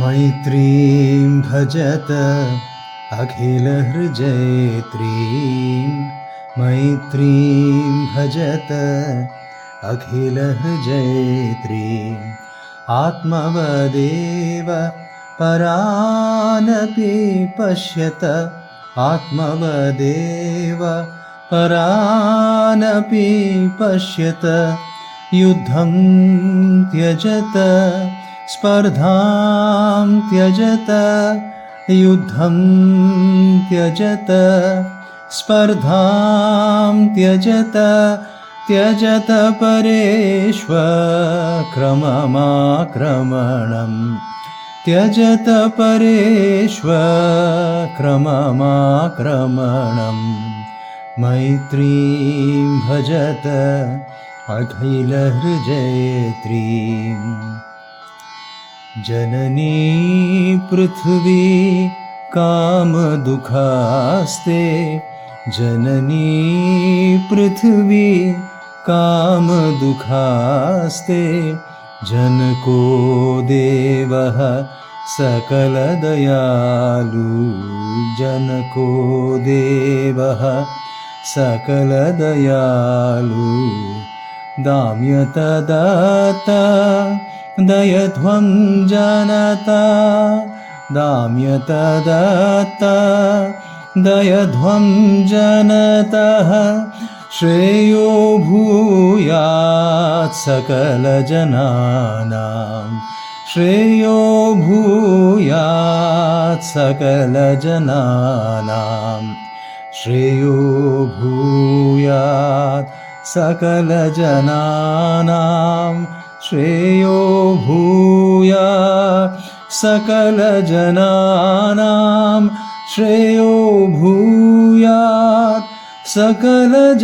मैत्रीं भजत अखिलहृजयत्रीं मैत्रीं भजत अखिलहृजयत्रीम् आत्मवदेव परानपि पश्यत आत्मवदेव परानपि पश्यत युद्धं त्यजत स्पर्धां त्यजत युद्धं त्यजत स्पर्धां त्यजत त्यजत परेष्वक्रममाक्रमणम् त्यजत परेष्वक्रममाक्रमणम् मैत्रीं भजत अखिलहृजयत्रीम् जननी पृथ्वी कामदुःखास्ते जननी पृथ्वी कामदुःखास्ते जनको देवः सकलदयालु जनको देवः सकलदयालु दाम्यतदत्त दयध्वं जनता दाम्यतदत्त दयध्वं जनतः श्रेयो भूयात् सकलजनानां श्रेयो भूयात् सकलजनानां श्रेयो भूयात् सकलजनानां श्रेयो भूयात् सकलजनानां श्रेयो भूयात् सकलजनानाम्